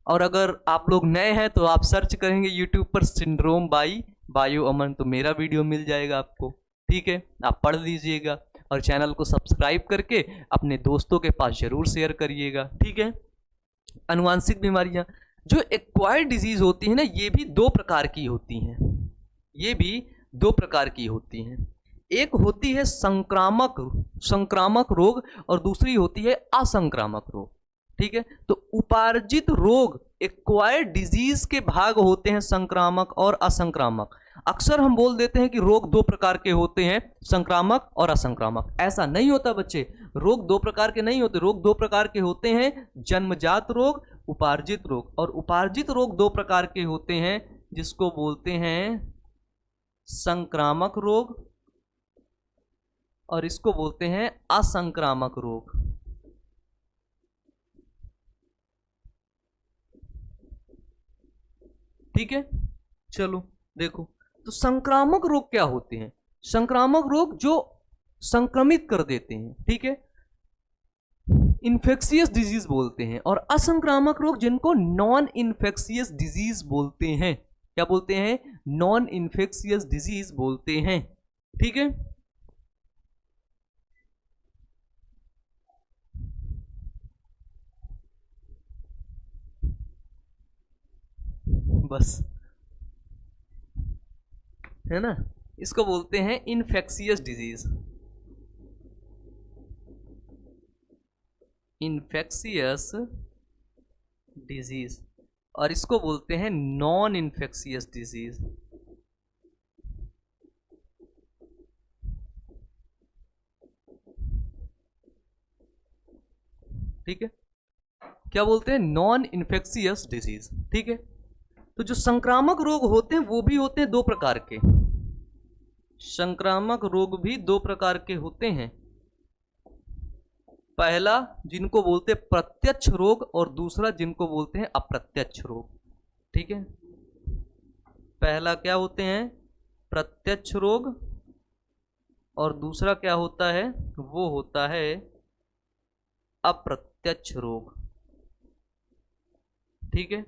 और अगर आप लोग नए हैं तो आप सर्च करेंगे यूट्यूब पर सिंड्रोम बाई बायो अमन, तो मेरा वीडियो मिल जाएगा आपको। ठीक है, आप पढ़ लीजिएगा और चैनल को सब्सक्राइब करके अपने दोस्तों के पास जरूर शेयर करिएगा। ठीक है, आनुवांशिक बीमारियां जो एक्वायर्ड डिजीज होती है ना, ये भी दो प्रकार की होती हैं। एक होती है संक्रामक रोग और दूसरी होती है असंक्रामक रोग। ठीक है, तो उपार्जित रोग एक्वायर्ड डिजीज के भाग होते हैं, संक्रामक और असंक्रामक। अक्सर हम बोल देते हैं कि रोग दो प्रकार के होते हैं, संक्रामक और असंक्रामक। ऐसा नहीं होता बच्चे, रोग दो प्रकार के नहीं होते। रोग दो प्रकार के होते हैं, जन्मजात रोग, उपार्जित रोग। और उपार्जित रोग दो प्रकार के होते हैं, जिसको बोलते हैं संक्रामक रोग और इसको बोलते हैं असंक्रामक रोग। ठीक है, चलो देखो, तो संक्रामक रोग क्या होते हैं? संक्रामक रोग जो संक्रमित कर देते हैं, ठीक है, इन्फेक्शियस डिजीज बोलते हैं। और असंक्रामक रोग जिनको नॉन इन्फेक्शियस डिजीज बोलते हैं। क्या बोलते हैं? नॉन इन्फेक्शियस डिजीज बोलते हैं। ठीक है, बस है ना, इसको बोलते हैं इन्फेक्शियस डिजीज। और इसको बोलते हैं नॉन इन्फेक्शियस डिजीज। ठीक है, क्या बोलते हैं? Non infectious disease. ठीक है, तो जो संक्रामक रोग होते हैं वो भी होते हैं दो प्रकार के। संक्रामक रोग भी दो प्रकार के होते हैं। पहला जिनको बोलते हैं प्रत्यक्ष रोग और दूसरा जिनको बोलते हैं अप्रत्यक्ष रोग। ठीक है, पहला क्या होते हैं? प्रत्यक्ष रोग, और दूसरा क्या होता है? वो होता है अप्रत्यक्ष रोग। ठीक है,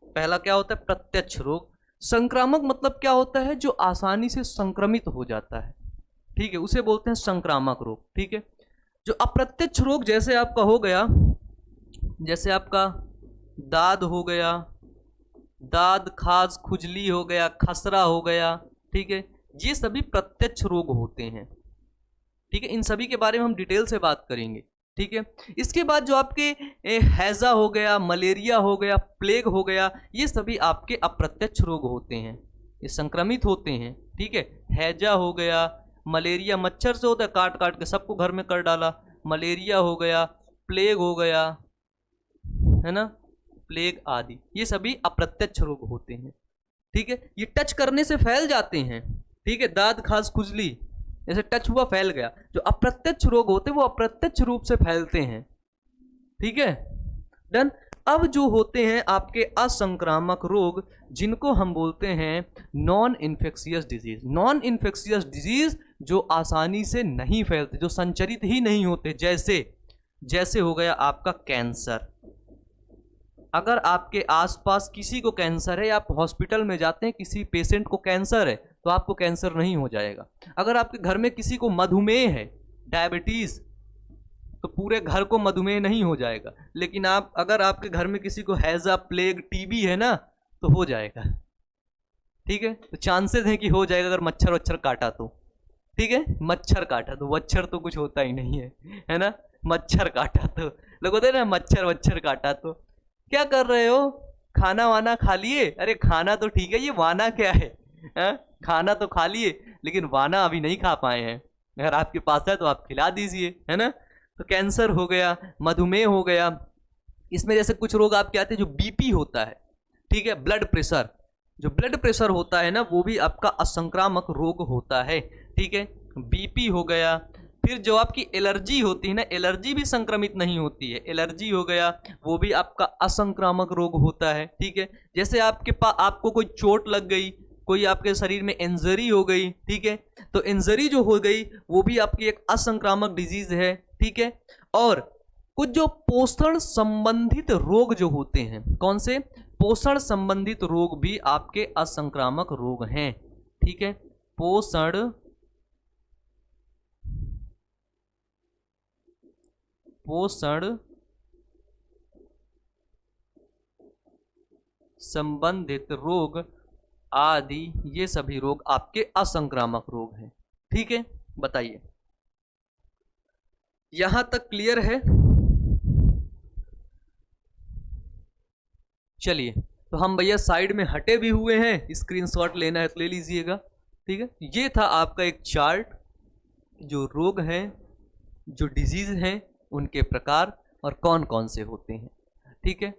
पहला क्या होता है? प्रत्यक्ष रोग। संक्रामक मतलब क्या होता है? जो आसानी से संक्रमित हो जाता है। ठीक है, उसे बोलते हैं संक्रामक रोग। ठीक है, जो अप्रत्यक्ष रोग जैसे आपका हो गया, जैसे आपका दाद हो गया, दाद, खाज, खुजली हो गया, खसरा हो गया। ठीक है, ये सभी प्रत्यक्ष रोग होते हैं। ठीक है, इन सभी के बारे में हम डिटेल से बात करेंगे। ठीक है, इसके बाद जो आपके हैजा हो गया, मलेरिया हो गया, प्लेग हो गया, ये सभी आपके अप्रत्यक्ष रोग होते हैं, ये संक्रमित होते हैं। ठीक है, हैजा हो गया, मलेरिया मच्छर से होता है, काट काट के सबको घर में कर डाला, मलेरिया हो गया, प्लेग हो गया, है ना, प्लेग आदि, ये सभी अप्रत्यक्ष रोग होते हैं। ठीक है, ये टच करने से फैल जाते हैं, ठीक है, दाद खास खुजली, जैसे टच हुआ फैल गया। जो अप्रत्यक्ष रोग होते हैं वो अप्रत्यक्ष रूप से फैलते हैं। ठीक है, डन। अब जो होते हैं आपके असंक्रामक रोग, जिनको हम बोलते हैं non infectious disease. Non infectious disease जो आसानी से नहीं फैलते, जो संचरित ही नहीं होते, जैसे जैसे हो गया आपका कैंसर। अगर आपके आसपास किसी को कैंसर है, आप हॉस्पिटल में जाते हैं, किसी पेशेंट को कैंसर है, तो आपको कैंसर नहीं हो जाएगा। अगर आपके घर में किसी को मधुमेह है, डायबिटीज, तो पूरे घर को मधुमेह नहीं हो जाएगा। लेकिन आप अगर आपके घर में किसी को हैजा, प्लेग, टीबी है ना, तो हो जाएगा। ठीक है, तो चांसेस हैं कि हो जाएगा अगर मच्छर वच्छर काटा तो। ठीक है, मच्छर काटा तो, वच्छर तो कुछ होता ही नहीं है ना। मच्छर काटा तो, लोग होते हैं ना मच्छर वच्छर काटा तो। क्या कर रहे हो, खाना वाना खा लिए? अरे खाना तो ठीक है, ये वाना क्या है? खाना तो खा लिए लेकिन वाना अभी नहीं खा पाए हैं। अगर आपके पास है तो आप खिला दीजिए, है ना। तो कैंसर हो गया, मधुमेह हो गया। इसमें जैसे कुछ रोग आपके आते हैं जो बीपी होता है, ठीक है, ब्लड प्रेशर। जो ब्लड प्रेशर होता है ना, वो भी आपका असंक्रामक रोग होता है। ठीक है, बीपी हो गया। फिर जो आपकी एलर्जी होती है ना, एलर्जी भी संक्रमित नहीं होती है। एलर्जी हो गया, वो भी आपका असंक्रामक रोग होता है। ठीक है, जैसे आपको कोई चोट लग गई, कोई आपके शरीर में इंजरी हो गई, ठीक है, तो इंजरी जो हो गई वो भी आपकी एक असंक्रामक डिजीज है। ठीक है, और कुछ जो पोषण संबंधित रोग जो होते हैं, कौन से? पोषण संबंधित रोग भी आपके असंक्रामक रोग हैं। ठीक है, पोषण संबंधित रोग आदि, ये सभी रोग आपके असंक्रामक रोग हैं। ठीक है, बताइए यहां तक क्लियर है? चलिए, तो हम भैया साइड में हटे भी हुए हैं, स्क्रीनशॉट लेना है तो ले लीजिएगा। ठीक है, ये था आपका एक चार्ट, जो रोग हैं, जो डिजीज हैं, उनके प्रकार और कौन कौन से होते हैं। ठीक है,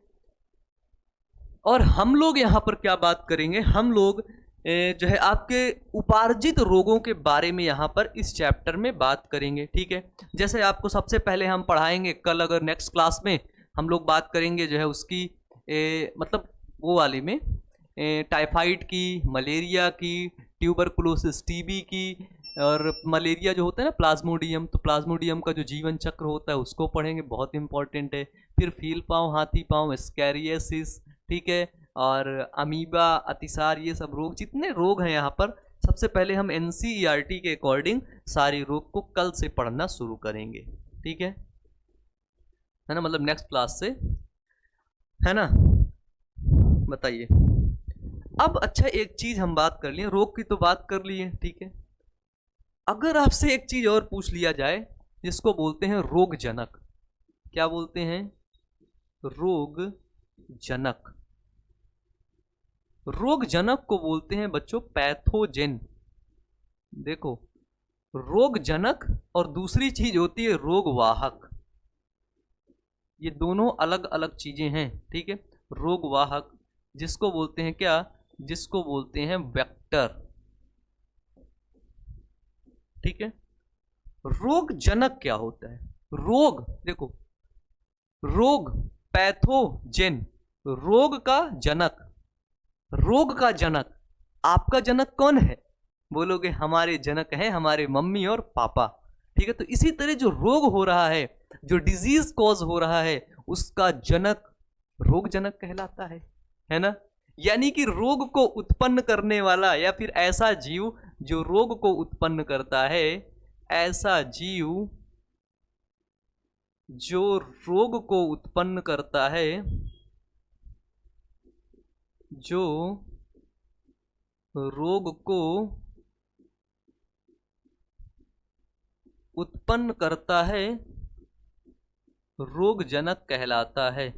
और हम लोग यहाँ पर क्या बात करेंगे, हम लोग जो है आपके उपार्जित रोगों के बारे में यहाँ पर इस चैप्टर में बात करेंगे। ठीक है, जैसे आपको सबसे पहले हम पढ़ाएंगे कल, अगर नेक्स्ट क्लास में हम लोग बात करेंगे जो है उसकी मतलब वो वाले में टाइफाइड की, मलेरिया की, ट्यूबरकुलोसिस टीबी की, और मलेरिया जो होता है ना प्लाज्मोडियम, तो प्लाज्मोडियम का जो जीवन चक्र होता है उसको पढ़ेंगे, बहुत इंपॉर्टेंट है। फिर फील पाँव, हाथी पाँव, स्कैरियसिस, ठीक है, और अमीबा, अतिसार, ये सब रोग, जितने रोग हैं यहाँ पर, सबसे पहले हम एनसीईआरटी के अकॉर्डिंग सारे रोग को कल से पढ़ना शुरू करेंगे। ठीक है ना, मतलब नेक्स्ट क्लास से, है ना। बताइए अब। अच्छा, एक चीज हम बात कर लिए, रोग की तो बात कर लिए, ठीक है। अगर आपसे एक चीज और पूछ लिया जाए, जिसको बोलते हैं रोग जनक, क्या बोलते हैं? रोग जनक। रोग जनक को बोलते हैं बच्चों पैथोजेन। देखो, रोग जनक और दूसरी चीज होती है रोग वाहक। ये दोनों अलग अलग चीजें हैं। ठीक है, रोग वाहक जिसको बोलते हैं क्या? जिसको बोलते हैं वेक्टर। ठीक है, रोग जनक क्या होता है? रोग, देखो, रोग पैथोजेन, रोग का जनक। रोग का जनक, आपका जनक कौन है? बोलोगे हमारे जनक हैं हमारे मम्मी और पापा। ठीक है, तो इसी तरह जो रोग हो रहा है, जो डिजीज कॉज हो रहा है, उसका जनक रोग जनक कहलाता है ना। यानी कि रोग को उत्पन्न करने वाला, या फिर ऐसा जीव जो रोग को उत्पन्न करता है, ऐसा जीव जो रोग को उत्पन्न करता है, जो रोग को उत्पन्न करता है, रोग जनक कहलाता है।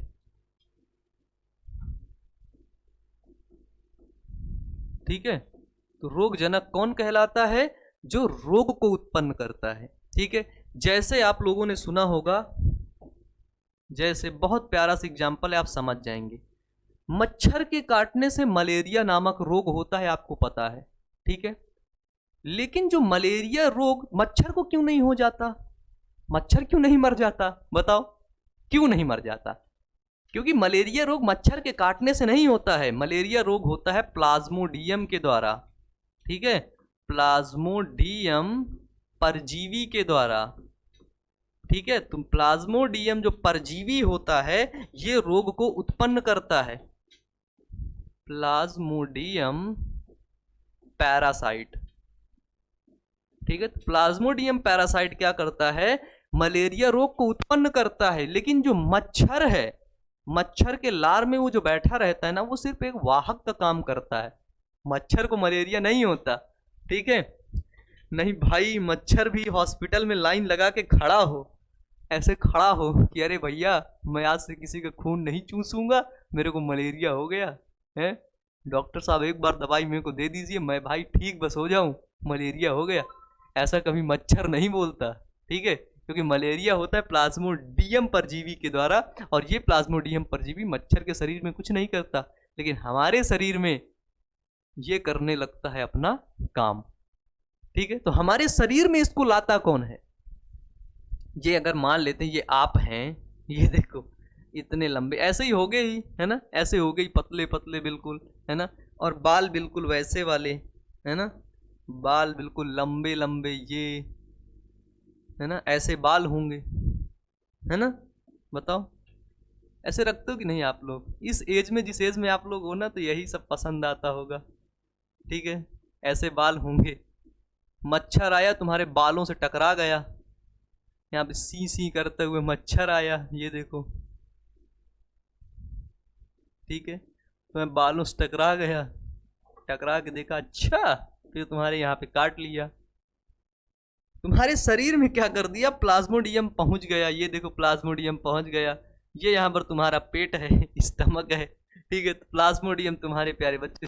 ठीक है, तो रोग जनक कौन कहलाता है? जो रोग को उत्पन्न करता है। ठीक है, जैसे आप लोगों ने सुना होगा, जैसे बहुत प्यारा सा एग्जाम्पल है, आप समझ जाएंगे। मच्छर के काटने से मलेरिया नामक रोग होता है, आपको पता है। ठीक है, लेकिन जो मलेरिया रोग मच्छर को क्यों नहीं हो जाता? मच्छर क्यों नहीं मर जाता? बताओ क्यों नहीं मर जाता? क्योंकि मलेरिया रोग मच्छर के काटने से नहीं होता है, मलेरिया रोग होता है प्लाज्मोडियम के द्वारा। ठीक है, प्लाज्मोडियम परजीवी के द्वारा। ठीक है, तो प्लाज्मोडियम जो परजीवी होता है ये रोग को उत्पन्न करता है। Plasmodium parasite. ठीक है, तो प्लाज्मोडियम पैरासाइट क्या करता है? मलेरिया रोग को उत्पन्न करता है। लेकिन जो मच्छर है, मच्छर के लार में वो जो बैठा रहता है ना, वो सिर्फ एक वाहक का काम करता है। मच्छर को मलेरिया नहीं होता। ठीक है, नहीं भाई, मच्छर भी हॉस्पिटल में लाइन लगा के खड़ा हो, ऐसे खड़ा हो कि अरे भैया मैं आज से किसी का खून नहीं चूसूंगा, मेरे को मलेरिया हो गया है, डॉक्टर साहब एक बार दवाई मेरे को दे दीजिए, मैं भाई ठीक बस हो जाऊं, मलेरिया हो गया। ऐसा कभी मच्छर नहीं बोलता। ठीक है, क्योंकि मलेरिया होता है प्लाज्मोडियम परजीवी के द्वारा, और ये प्लाज्मोडियम परजीवी मच्छर के शरीर में कुछ नहीं करता, लेकिन हमारे शरीर में ये करने लगता है अपना काम। ठीक है, तो हमारे शरीर में इसको लाता कौन है? ये अगर मान लेते हैं ये आप हैं, ये देखो इतने लंबे, ऐसे ही हो गए ही है ना, ऐसे हो गई पतले पतले बिल्कुल, है ना, और बाल बिल्कुल वैसे वाले, है ना, बाल बिल्कुल लंबे लंबे, ये है ना, ऐसे बाल होंगे, है ना। बताओ ऐसे रखते हो कि नहीं आप लोग? इस एज में, जिस एज में आप लोग हो ना, तो यही सब पसंद आता होगा। ठीक है, ऐसे बाल होंगे। मच्छर आया तुम्हारे बालों से टकरा गया, यहाँ पे सी सी करते हुए मच्छर आया, ये देखो। ठीक है, तो मैं बालों से टकरा गया, टकरा के देखा, अच्छा, फिर तुम्हारे यहाँ पे काट लिया। तुम्हारे शरीर में क्या कर दिया? प्लाज्मोडियम पहुंच गया, ये देखो प्लाज्मोडियम पहुंच गया। ये यहाँ पर तुम्हारा पेट है, स्टमक है। ठीक है, तो प्लाज्मोडियम तुम्हारे प्यारे बच्चे,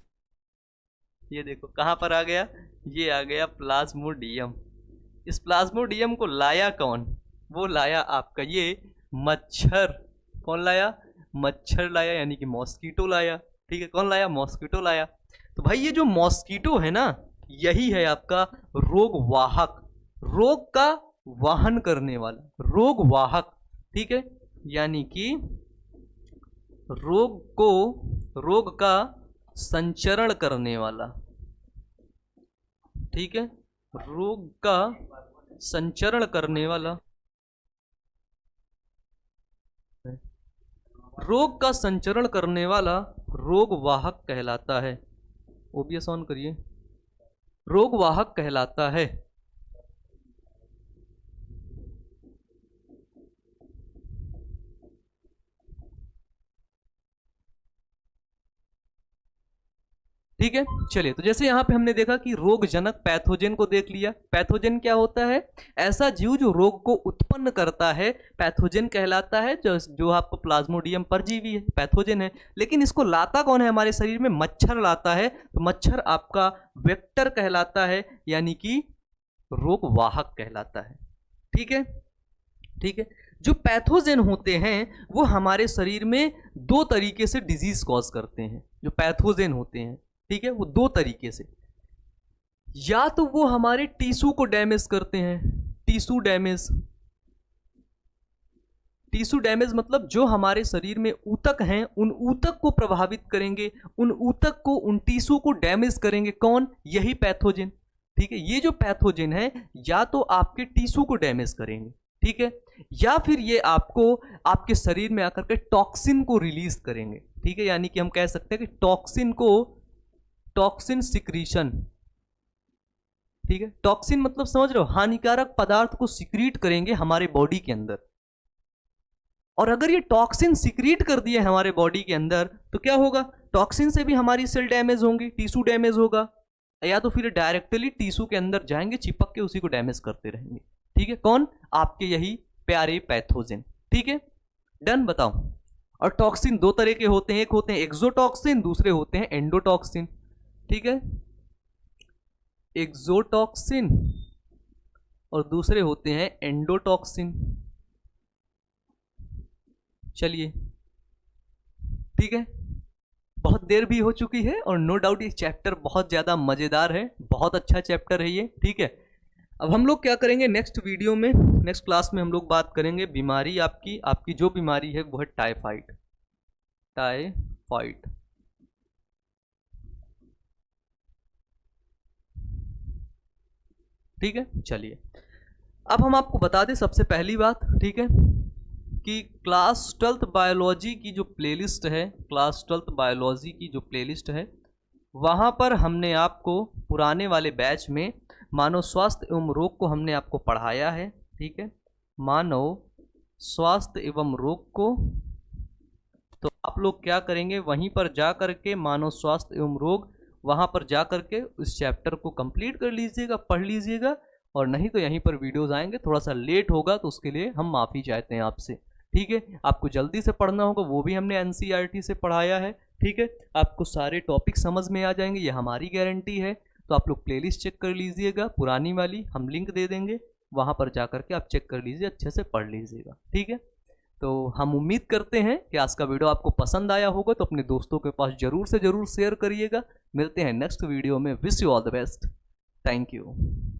ये देखो कहाँ पर आ गया, ये आ गया प्लाज्मोडियम। इस प्लाज्मोडियम को लाया कौन? वो लाया आपका ये मच्छर। कौन लाया? मच्छर लाया, यानी कि मॉस्किटो लाया। ठीक है, कौन लाया? मॉस्किटो लाया। तो भाई ये जो मॉस्किटो है ना, यही है आपका रोग वाहक, रोग का वाहन करने वाला, रोग वाहक। ठीक है, यानी कि रोग का संचरण करने वाला। ठीक है, रोग का संचरण करने वाला, रोग का संचरण करने वाला रोग वाहक कहलाता है। ओबीएस ऑन करिए। रोग वाहक कहलाता है। ठीक है, चलिए, तो जैसे यहाँ पे हमने देखा कि रोगजनक पैथोजन को देख लिया। पैथोजन क्या होता है? ऐसा जीव जो रोग को उत्पन्न करता है, पैथोजन कहलाता है। जो आपको प्लाज्मोडियम परजीवी है, पैथोजन है। लेकिन इसको लाता कौन है हमारे शरीर में? मच्छर लाता है। तो मच्छर आपका वेक्टर कहलाता है, यानी कि रोग वाहक कहलाता है। ठीक है, ठीक है। जो पैथोजन होते हैं वो हमारे शरीर में दो तरीके से डिजीज कॉज करते हैं। जो पैथोजन होते हैं, ठीक है, वो दो तरीके से, या तो वो हमारे टिश्यू को डैमेज करते हैं, टिश्यू डैमेज। टिश्यू डैमेज मतलब जो हमारे शरीर में ऊतक हैं उन ऊतक को प्रभावित करेंगे, उन ऊतक को, उन टिश्यू को डैमेज करेंगे। कौन? यही पैथोजन। ठीक है, ये जो पैथोजन है या तो आपके टिश्यू को डैमेज करेंगे, ठीक है, या फिर ये आपको आपके शरीर में आकर के टॉक्सिन को रिलीज करेंगे। ठीक है, यानी कि हम कह सकते हैं कि टॉक्सिन सिक्रीशन। ठीक है, टॉक्सिन मतलब समझ रहे हो, हानिकारक पदार्थ को सिक्रीट करेंगे हमारे बॉडी के अंदर। और अगर ये टॉक्सिन सिक्रीट कर दिए हमारे बॉडी के अंदर तो क्या होगा? टॉक्सिन से भी हमारी सेल डैमेज होंगी, टिश्यू डैमेज होगा, या तो फिर डायरेक्टली टिश्यू के अंदर जाएंगे, चिपक के उसी को डैमेज करते रहेंगे। ठीक है, कौन? आपके यही प्यारे पैथोजन। ठीक है, डन। बताओ। और टॉक्सिन दो तरह के होते हैं, एक होते हैं एक्सोटॉक्सिन, दूसरे होते हैं एंडोटॉक्सिन। ठीक है, एक्सोटॉक्सिन और दूसरे होते हैं एंडोटॉक्सिन। चलिए, ठीक है, बहुत देर भी हो चुकी है और नो डाउट ये चैप्टर बहुत ज़्यादा मज़ेदार है, बहुत अच्छा चैप्टर है ये, ठीक है। अब हम लोग क्या करेंगे नेक्स्ट वीडियो में, नेक्स्ट क्लास में हम लोग बात करेंगे बीमारी आपकी आपकी जो बीमारी है वो है टाइफाइड। टाइफाइड, ठीक है। चलिए अब हम आपको बता दें सबसे पहली बात, ठीक है, कि क्लास 12th बायोलॉजी की जो प्लेलिस्ट है, क्लास 12th बायोलॉजी की जो प्लेलिस्ट है, वहाँ पर हमने आपको पुराने वाले बैच में मानव स्वास्थ्य एवं रोग को हमने आपको पढ़ाया है, ठीक है, मानव स्वास्थ्य एवं रोग को। तो आप लोग क्या करेंगे, वहीं पर जा कर के मानव स्वास्थ्य एवं रोग, वहाँ पर जा कर के उस चैप्टर को कंप्लीट कर लीजिएगा, पढ़ लीजिएगा। और नहीं तो यहीं पर वीडियोस आएंगे, थोड़ा सा लेट होगा तो उसके लिए हम माफ़ी चाहते हैं आपसे, ठीक है। आपको जल्दी से पढ़ना होगा, वो भी हमने एनसीईआरटी से पढ़ाया है, ठीक है। आपको सारे टॉपिक समझ में आ जाएंगे, ये हमारी गारंटी है। तो आप लोग प्लेलिस्ट चेक कर लीजिएगा, पुरानी वाली हम लिंक दे देंगे, वहाँ पर जा कर के आप चेक कर लीजिए, अच्छे से पढ़ लीजिएगा, ठीक है। तो हम उम्मीद करते हैं कि आज का वीडियो आपको पसंद आया होगा, तो अपने दोस्तों के पास ज़रूर से ज़रूर शेयर करिएगा। मिलते हैं नेक्स्ट वीडियो में, wish you all the best, thank you.